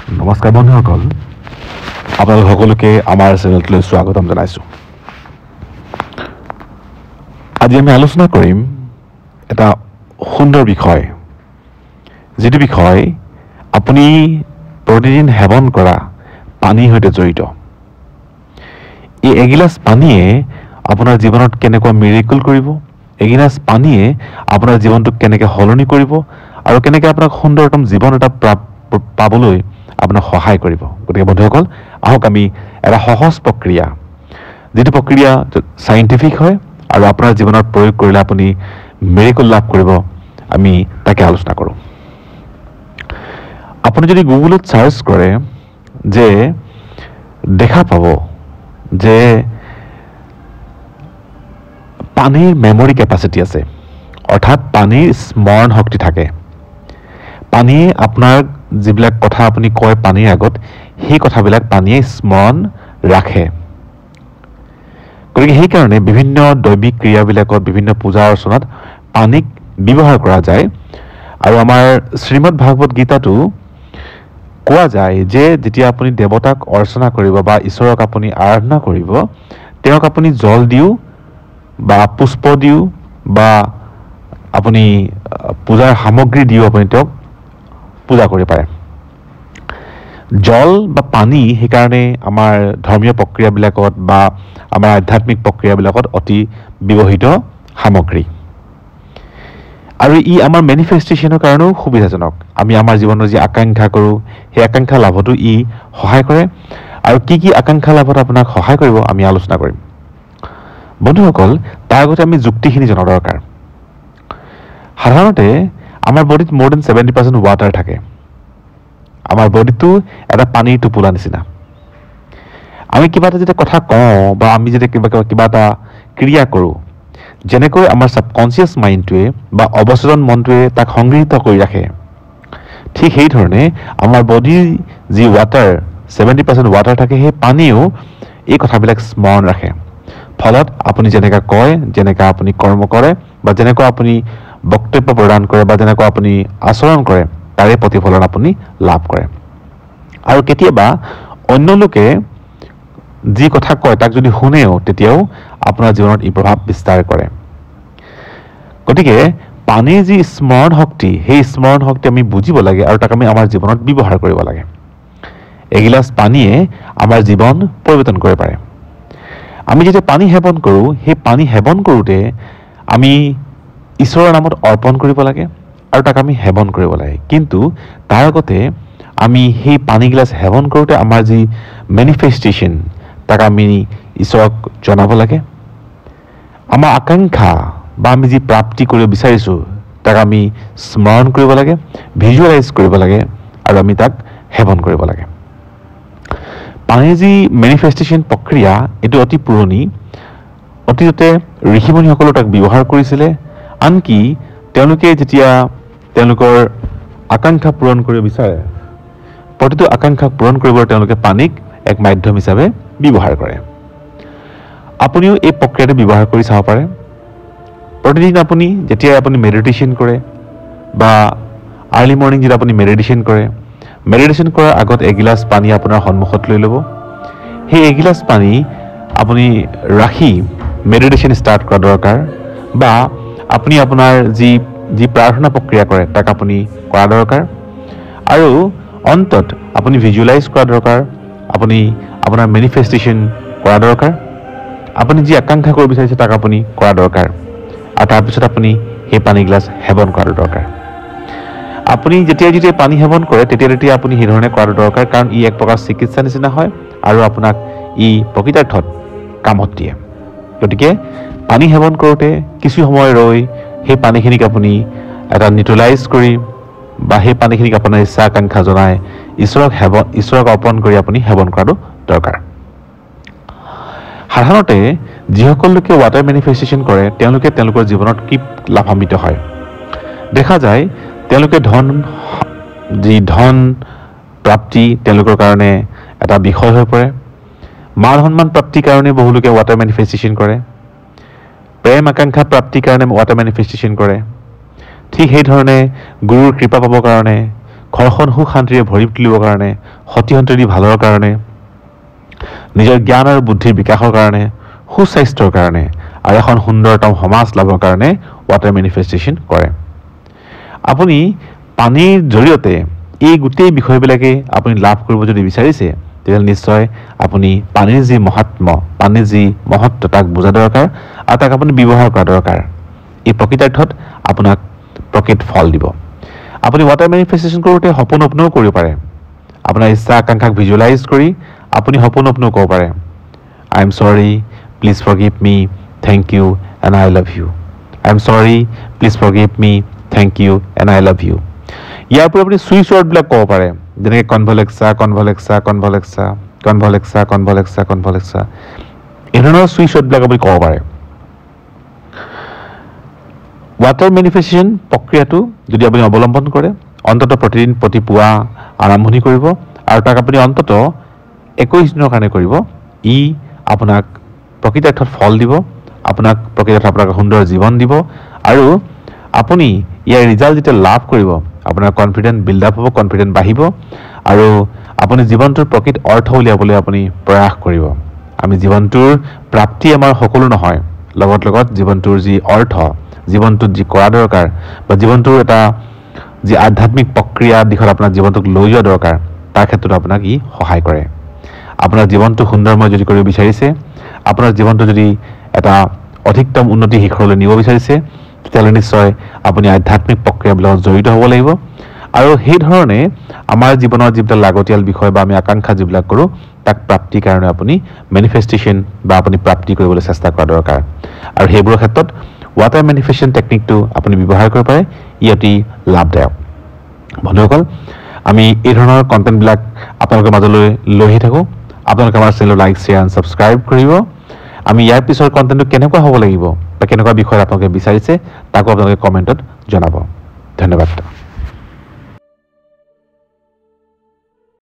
নমস্কাৰ বন্ধুসকল, আপোনালোক সকলোকে আমাৰ চেনেলটোলৈ স্বাগতম জনাইছোঁ। আজি আমি আলোচনা কৰিম এটা সুন্দৰ বিষয়, যিটো বিষয় আপুনি প্ৰতিদিন সেৱন কৰা পানীৰ সৈতে জড়িত। এই এগিলাচ পানীয়ে আপোনাৰ জীৱনত কেনেকুৱা মিৰেকল কৰিব, এগিলাচ পানীয়ে আপোনাৰ জীৱনটোক কেনেকৈ সলনি কৰিব আৰু কেনেকৈ আপোনাক সুন্দৰতম জীৱন এটা পাবলৈ আপোনাক সহায় কৰিব। গতিকে বন্ধুসকল, আহক আমি এটা সহজ প্ৰক্ৰিয়া, যিটো প্ৰক্ৰিয়া চাইণ্টিফিক হয় আৰু আপোনাৰ জীৱনত প্ৰয়োগ কৰিলে আপুনি মিৰেকল লাভ কৰিব, আমি তাকে আলোচনা কৰোঁ। আপুনি যদি গুগলত চাৰ্চ কৰে যে দেখা পাব যে পানীৰ মেমৰি কেপাচিটি আছে, অৰ্থাৎ পানীৰ স্মৰণ শক্তি থাকে। পানীয়ে আপোনাৰ যিবিলাক কথা আপুনি কয় পানীৰ আগত, সেই কথাবিলাক পানীয়ে স্মৰণ ৰাখে। গতিকে সেইকাৰণে বিভিন্ন দৈবিক ক্ৰিয়াবিলাকত, বিভিন্ন পূজা অৰ্চনাত পানীক ব্যৱহাৰ কৰা যায়। আৰু আমাৰ শ্ৰীমদ ভাগৱত গীতাটো কোৱা যায় যে যেতিয়া আপুনি দেৱতাক অৰ্চনা কৰিব বা ঈশ্বৰক আপুনি আৰাধনা কৰিব, তেওঁক আপুনি জল দিও বা পুষ্প দিও বা আপুনি পূজাৰ সামগ্ৰী দিও আপুনি তেওঁক পূজা কৰিব পাৰে। জল বা পানী সেইকাৰণে আমাৰ ধৰ্মীয় প্ৰক্ৰিয়াবিলাকত বা আমাৰ আধ্যাত্মিক প্ৰক্ৰিয়াবিলাকত অতি ব্যৱহৃত সামগ্ৰী, আৰু ই আমাৰ মেনিফেষ্টেশ্যনৰ কাৰণেও সুবিধাজনক। আমি আমাৰ জীৱনৰ যি আকাংক্ষা কৰোঁ, সেই আকাংক্ষা লাভতো ই সহায় কৰে। আৰু কি কি আকাংক্ষা লাভত আপোনাক সহায় কৰিব আমি আলোচনা কৰিম। বন্ধুসকল, তাৰ আগতে আমি যুক্তিখিনি জনা দৰকাৰ। সাধাৰণতে আমাৰ বডিত more than 70% ৱাটাৰ থাকে। আমাৰ বডিটো এটা পানীৰ টোপোলা নিচিনা। আমি কিবা এটা যেতিয়া কথা কওঁ বা আমি যেতিয়া কিবা এটা ক্ৰিয়া কৰোঁ, যেনেকৈ আমাৰ ছাবকনচিয়াছ মাইণ্ডটোৱে বা অৱচেতন মনটোৱে তাক সংগৃহীত কৰি ৰাখে, ঠিক সেইধৰণে আমাৰ বডিৰ যি ৱাটাৰ 70% ৱাটাৰ থাকে, সেই পানীয়েও এই কথাবিলাক স্মৰণ ৰাখে। ফলত আপুনি যেনেকৈ কয়, যেনেকৈ আপুনি কৰ্ম কৰে বা যেনেকৈ আপুনি বক্তব্য প্ৰদান কৰে বা যেনেকৈ আপুনি আচৰণ কৰে, তাৰে প্ৰতিফলন আপুনি লাভ কৰে। আৰু কেতিয়াবা অন্য লোকে যি কথা কয় তাক যদি শুনেও, তেতিয়াও আপোনাৰ জীৱনত ই প্ৰভাৱ বিস্তাৰ কৰে। গতিকে পানীৰ যি স্মৰণ শক্তি, সেই স্মৰণ শক্তি আমি বুজিব লাগে আৰু তাক আমি আমাৰ জীৱনত ব্যৱহাৰ কৰিব লাগে। এগিলাচ পানীয়ে আমাৰ জীৱন পৰিৱৰ্তন কৰিব পাৰে। আমি যেতিয়া পানী সেৱন কৰোঁ, সেই পানী সেৱন কৰোঁতে আমি ঈশ্বৰৰ নামত অৰ্পণ কৰিব লাগে আৰু তাক আমি সেৱন কৰিব লাগে। কিন্তু তাৰ আগতে আমি সেই পানীগিলাচ সেৱন কৰোঁতে আমাৰ যি মেনিফেষ্টেশ্যন, তাক আমি ঈশ্বৰক জনাব লাগে। আমাৰ আকাংক্ষা বা আমি যি প্ৰাপ্তি কৰিব বিচাৰিছোঁ, তাক আমি স্মৰণ কৰিব লাগে, ভিজুৱেলাইজ কৰিব লাগে আৰু আমি তাক সেৱন কৰিব লাগে। পানীৰ যি মেনিফেষ্টেশ্যন প্ৰক্ৰিয়া, এইটো অতি পুৰণি। অতীততে ঋষিমুনিসকলেও তাক ব্যৱহাৰ কৰিছিলে। আনকি তেওঁলোকে যেতিয়া তেওঁলোকৰ আকাংক্ষা পূৰণ কৰিব বিচাৰে, প্ৰতিটো আকাংক্ষা পূৰণ কৰিবলৈ তেওঁলোকে পানীক এক মাধ্যম হিচাপে ব্যৱহাৰ কৰে। আপুনিও এই প্ৰক্ৰিয়াটো ব্যৱহাৰ কৰি চাব পাৰে। প্ৰতিদিন আপুনি যেতিয়াই আপুনি মেডিটেশ্যন কৰে বা আৰ্লি মৰ্ণিং যেতিয়া আপুনি মেডিটেশ্যন কৰে, মেডিটেশ্যন কৰাৰ আগত এগিলাচ পানী আপোনাৰ সন্মুখত লৈ ল'ব। সেই এগিলাচ পানী আপুনি ৰাখি মেডিটেশ্যন ষ্টাৰ্ট কৰা দৰকাৰ, বা আপুনি আপোনাৰ যি প্ৰাৰ্থনা প্ৰক্ৰিয়া কৰে তাক আপুনি কৰা দৰকাৰ। আৰু অন্তত আপুনি ভিজুৱেলাইজ কৰা দৰকাৰ, আপুনি আপোনাৰ মেনিফেষ্টেশ্যন কৰা দৰকাৰ, আপুনি যি আকাংক্ষা কৰিব বিচাৰিছে তাক আপুনি কৰা দৰকাৰ। আৰু তাৰপিছত আপুনি সেই পানীগিলাচ সেৱন কৰাটো দৰকাৰ। আপুনি যেতিয়াই পানী সেৱন কৰে তেতিয়া আপুনি সেইধৰণে কৰাটো দৰকাৰ, কাৰণ ই এক প্ৰকাৰ চিকিৎসা নিচিনা হয় আৰু আপোনাক ই প্ৰকৃতাৰ্থত কামত দিয়ে। গতিকে পানী সেৱন কৰোঁতে কিছু সময় ৰৈ সেই পানীখিনিক আপুনি এটা নিউট্ৰেলাইজ কৰি বা সেই পানীখিনিক আপোনাৰ ইচ্ছা আকাংক্ষা জনাই ঈশ্বৰক অৰ্পণ কৰি আপুনি সেৱন কৰাটো দৰকাৰ। সাধাৰণতে যিসকল লোকে ৱাটাৰ মেনিফেষ্টেশ্যন কৰে, তেওঁলোকে তেওঁলোকৰ জীৱনত কি লাভান্বিত হয় দেখা যায়। তেওঁলোকে ধন প্ৰাপ্তি তেওঁলোকৰ কাৰণে এটা বিষয় হৈ পৰে। মান সন্মান প্ৰাপ্তিৰ কাৰণে বহু লোকে ৱাটাৰ মেনিফেষ্টেশ্যন কৰে। প্ৰেম আকাংক্ষা প্ৰাপ্তিৰ কাৰণে ৱাটাৰ মেনিফেষ্টেশ্যন কৰে। ঠিক সেইধৰণে গুৰুৰ কৃপা পাবৰ কাৰণে, ঘৰখন সুখ শান্তিৰে ভৰি তুলিবৰ কাৰণে, সতি সন্ততি ভালৰ কাৰণে, নিজৰ জ্ঞান আৰু বুদ্ধিৰ বিকাশৰ কাৰণে, সুস্বাস্থ্যৰ কাৰণে আৰু এখন সুন্দৰতম সমাজ লাভৰ কাৰণে ৱাটাৰ মেনিফেষ্টেশ্যন কৰে। আপুনি পানীৰ জৰিয়তে এই গোটেই বিষয়বিলাকে আপুনি লাভ কৰিব যদি বিচাৰিছে, তেতিয়াহ'লে নিশ্চয় আপুনি পানীৰ যি মহাত্ম্য, পানীৰ যি মহত্ব তাক বুজা দৰকাৰ আৰু তাক আপুনি ব্যৱহাৰ কৰা দৰকাৰ। এই প্ৰকৃতাৰ্থত আপোনাক প্ৰকৃত ফল দিব। আপুনি ৱাটাৰ মেনিফেষ্টেশ্যন কৰোঁতে সপোন আপনিও কৰিব পাৰে। আপোনাৰ ইচ্ছা আকাংক্ষাক ভিজুৱেলাইজ কৰি আপুনি সপোন আপনিও ক'ব পাৰে, I am sorry, please forgive me, thank you and I love you. I am sorry, please forgive me, thank you and I love you. ইয়াৰ উপৰি আপুনি চুইচ ৱৰ্ডবিলাক ক'ব পাৰে, যেনেকৈ কনভলেক্সা, কনভলেক্সা, কনভলেক্সা, কনভলেক্সা, কনভলেক্সা, কনভলেক্সা, এই ধৰণৰ চুইচ ৱৰ্ডবিলাক আপুনি ক'ব পাৰে। ৱাটাৰ মেনিফেষ্টেশ্যন প্ৰক্ৰিয়াটো যদি আপুনি অৱলম্বন কৰে, অন্ততঃ প্ৰতিদিন পুৱা আৰম্ভণি কৰিব আৰু তাক আপুনি অন্ততঃ 21 দিনৰ কাৰণে কৰিব। ই আপোনাক প্ৰকৃতাৰ্থত ফল দিব, আপোনাক প্ৰকৃতাৰ্থত আপোনাক সুন্দৰ জীৱন দিব আৰু আপুনি ইয়াৰ ৰিজাল্ট যেতিয়া লাভ কৰিব, আপোনাৰ কনফিডেন্স বিল্ড আপ হ'ব, কনফিডেন্স বাঢ়িব আৰু আপুনি জীৱনটোৰ প্ৰকৃত অৰ্থ উলিয়াবলৈ আপুনি প্ৰয়াস কৰিব। আমি জীৱনটোৰ প্ৰাপ্তি আমাৰ সকলো নহয়, লগত লগত জীৱনটোৰ যি অৰ্থ, জীৱনটোত যি কৰা দৰকাৰ বা জীৱনটোৰ এটা যি আধ্যাত্মিক প্ৰক্ৰিয়া দিশত আপোনাৰ জীৱনটোক লৈ যোৱা দৰকাৰ, তাৰ ক্ষেত্ৰত আপোনাক ই সহায় কৰে। আপোনাৰ জীৱনটো সুন্দৰময় যদি কৰিব বিচাৰিছে, আপোনাৰ জীৱনটো যদি এটা অধিকতম উন্নতি শিখৰলৈ নিব বিচাৰিছে, তেতিয়াহ'লে নিশ্চয় আপুনি আধ্যাত্মিক প্ৰক্ৰিয়াবিলাকত জড়িত হ'ব লাগিব আৰু সেই ধৰণে আমাৰ জীৱনৰ যিবিলাক লাগতিয়াল বিষয় বা আমি আকাংক্ষা যিবিলাক কৰোঁ, তাক প্ৰাপ্তিৰ কাৰণে আপুনি মেনিফেষ্টেশ্যন বা আপুনি প্ৰাপ্তি কৰিবলৈ চেষ্টা কৰা দৰকাৰ। আৰু সেইবোৰৰ ক্ষেত্ৰত ৱাটাৰ মেনিফেষ্টেশ্যন টেকনিকটো আপুনি ব্যৱহাৰ কৰিব পাৰে, ই অতি লাভদায়ক। বন্ধুসকল, আমি এই ধৰণৰ কণ্টেণ্টবিলাক আপোনালোকৰ মাজলৈ লৈ আহি থাকোঁ। আপোনালোকে আমাৰ চেনেলটো লাইক, শ্বেয়াৰ এণ্ড ছাবস্ক্ৰাইব কৰিব। আমি ইয়াৰ পিছৰ কণ্টেণ্টটো কেনেকুৱা হ'ব লাগিব বা কেনেকুৱা বিষয়ত আপোনালোকে বিচাৰিছে, তাকো আপোনালোকে কমেণ্টত জনাব। ধন্যবাদ।